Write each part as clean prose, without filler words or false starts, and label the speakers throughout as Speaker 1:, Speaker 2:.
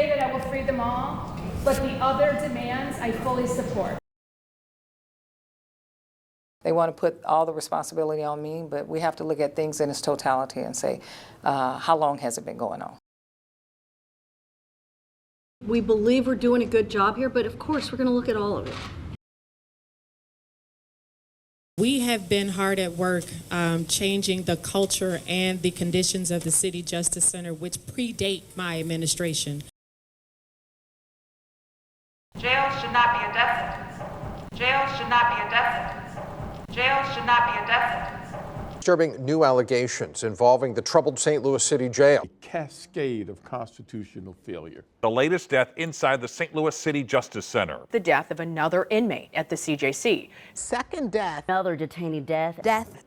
Speaker 1: stated I will free them all, but the other demands I fully support.
Speaker 2: They want to put all the responsibility on me, but we have to look at things in its totality and say, how long has it been going on?
Speaker 3: We believe we're doing a good job here, but of course we're going to look at all of it.
Speaker 4: We have been hard at work changing the culture and the conditions of the City Justice Center, which predate my administration.
Speaker 5: Jails should not be a death sentence. Jails should not be a death sentence. Jails should not be a death sentence.
Speaker 6: Disturbing new allegations involving the troubled St. Louis City Jail.
Speaker 7: A cascade of constitutional failure.
Speaker 8: The latest death inside the St. Louis City Justice Center.
Speaker 9: The death of another inmate at the CJC.
Speaker 10: Second death.
Speaker 3: Another detainee death.
Speaker 10: Death.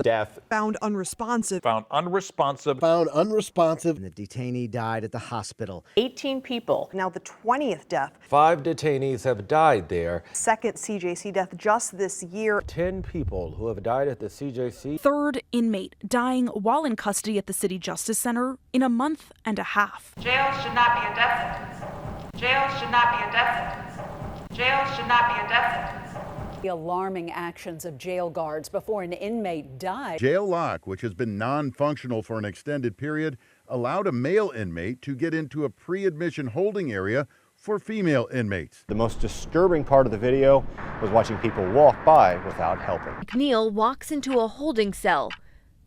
Speaker 6: Death.
Speaker 10: Found unresponsive.
Speaker 8: Found unresponsive.
Speaker 11: Found unresponsive.
Speaker 12: And the detainee died at the hospital.
Speaker 9: 18 people.
Speaker 10: Now the 20th death.
Speaker 11: 5 detainees have died there.
Speaker 10: Second CJC death just this year.
Speaker 11: 10 people who have died at the CJC.
Speaker 13: Third inmate dying while in custody at the City Justice Center in a month and a half.
Speaker 5: Jails should not be a death sentence. Jails should not be a death sentence. Jails should not be a death sentence.
Speaker 14: The alarming actions of jail guards before an inmate died.
Speaker 15: Jail lock, which has been non-functional for an extended period, allowed a male inmate to get into a pre-admission holding area for female inmates.
Speaker 16: The most disturbing part of the video was watching people walk by without helping.
Speaker 17: McNeil walks into a holding cell.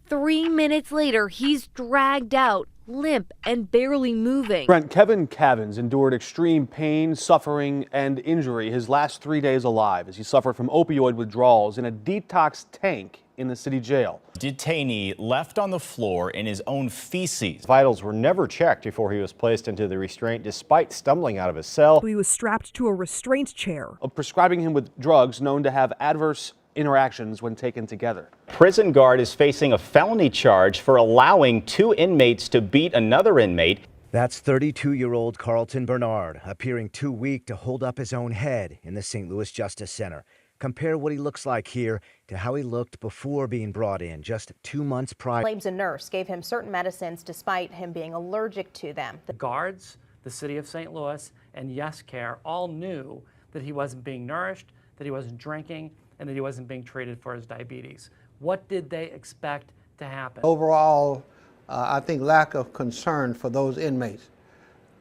Speaker 17: 3 minutes later, he's dragged out, limp and barely moving.
Speaker 18: Kevin Cavins endured extreme pain, suffering, and injury his last 3 days alive as he suffered from opioid withdrawals in a detox tank in the city jail.
Speaker 19: Detainee left on the floor in his own feces.
Speaker 16: Vitals were never checked before he was placed into the restraint despite stumbling out of his cell.
Speaker 13: He was strapped to a restraint chair.
Speaker 18: Prescribing him with drugs known to have adverse interactions when taken together.
Speaker 19: Prison guard is facing a felony charge for allowing 2 inmates to beat another inmate.
Speaker 12: That's 32-year-old Carlton Bernard, appearing too weak to hold up his own head in the St. Louis Justice Center. Compare what he looks like here to how he looked before being brought in just 2 months prior.
Speaker 20: Claims a nurse gave him certain medicines despite him being allergic to them.
Speaker 4: The guards, the city of St. Louis, and Yes Care all knew that he wasn't being nourished, that he wasn't drinking, and that he wasn't being treated for his diabetes. What did they expect to happen?
Speaker 11: Overall, I think lack of concern for those inmates.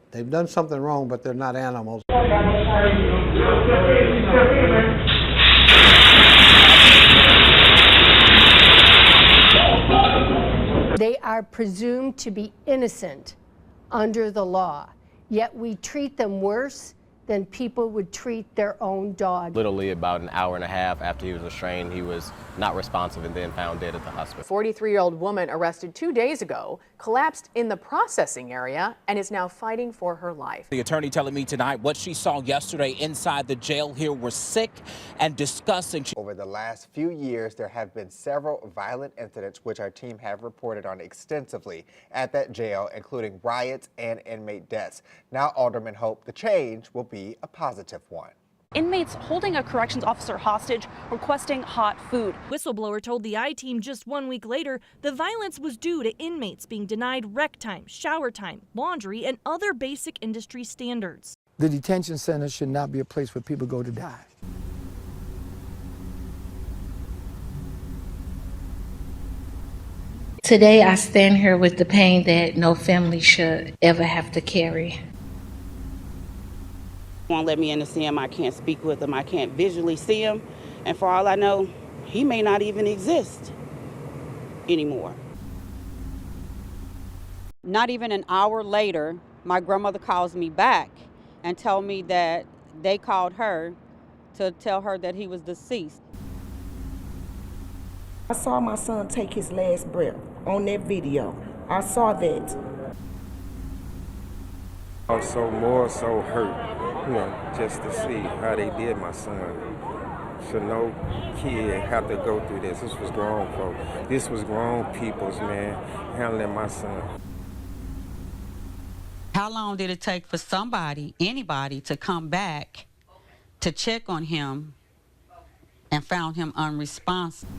Speaker 11: They've done something wrong, but they're not animals.
Speaker 5: They are presumed to be innocent under the law, yet we treat them worse than people would treat their own dog.
Speaker 7: Literally about an hour and a half after he was restrained, he was not responsive and then found dead at the hospital.
Speaker 9: 43-year-old woman arrested 2 days ago collapsed in the processing area and is now fighting for her life.
Speaker 3: The attorney telling me tonight what she saw yesterday inside the jail here was sick and disgusting.
Speaker 11: Over the last few years, there have been several violent incidents which our team have reported on extensively at that jail, including riots and inmate deaths. Now aldermen hope the change will be a positive one.
Speaker 13: Inmates holding a corrections officer hostage, requesting hot food. Whistleblower told the I-Team just 1 week later the violence was due to inmates being denied rec time, shower time, laundry, and other basic industry standards.
Speaker 15: The detention center should not be a place where people go to die.
Speaker 13: Today I stand here with the pain that no family should ever have to carry.
Speaker 12: Won't let me in to see him. I can't speak with him. I can't visually see him. And for all I know, he may not even exist anymore.
Speaker 6: Not even an hour later, my grandmother calls me back and told me that they called her to tell her that he was deceased.
Speaker 19: I saw my son take his last breath on that video. I saw that.
Speaker 1: I was so hurt, just to see how they did my son. So no kid have to go through this. This was grown folk. This was grown people's, man, handling my son.
Speaker 6: How long did it take for somebody, anybody, to come back to check on him and found him unresponsive?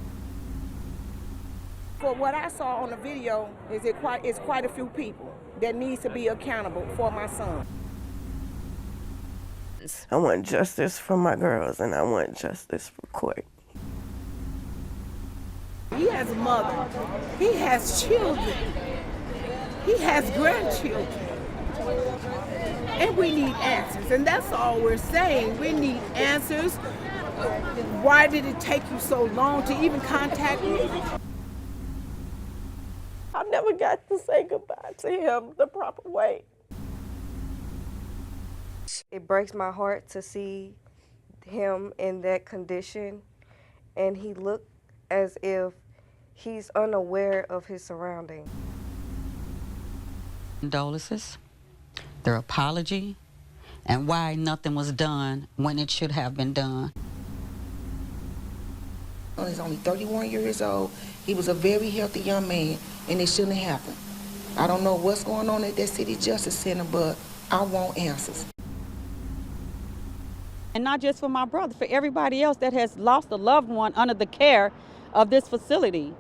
Speaker 19: For what I saw on the video, it's quite a few people
Speaker 21: that needs to be accountable for my son.
Speaker 22: I want justice for my girls, and I want justice for Court.
Speaker 21: He has a mother. He has children. He has grandchildren. And we need answers, and that's all we're saying. We need answers. Why did it take you so long to even contact me?
Speaker 22: I never got to say goodbye to him the proper way. It breaks my heart to see him in that condition, and he looked as if he's unaware of his surroundings.
Speaker 23: Condolences, their apology, and why nothing was done when it should have been done.
Speaker 24: He's only 31 years old. He was a very healthy young man, and it shouldn't have happened. I don't know what's going on at that City Justice Center, but I want answers.
Speaker 6: And not just for my brother, for everybody else that has lost a loved one under the care of this facility.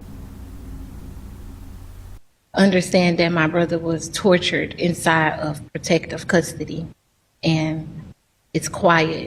Speaker 25: Understand that my brother was tortured inside of protective custody, and it's quiet.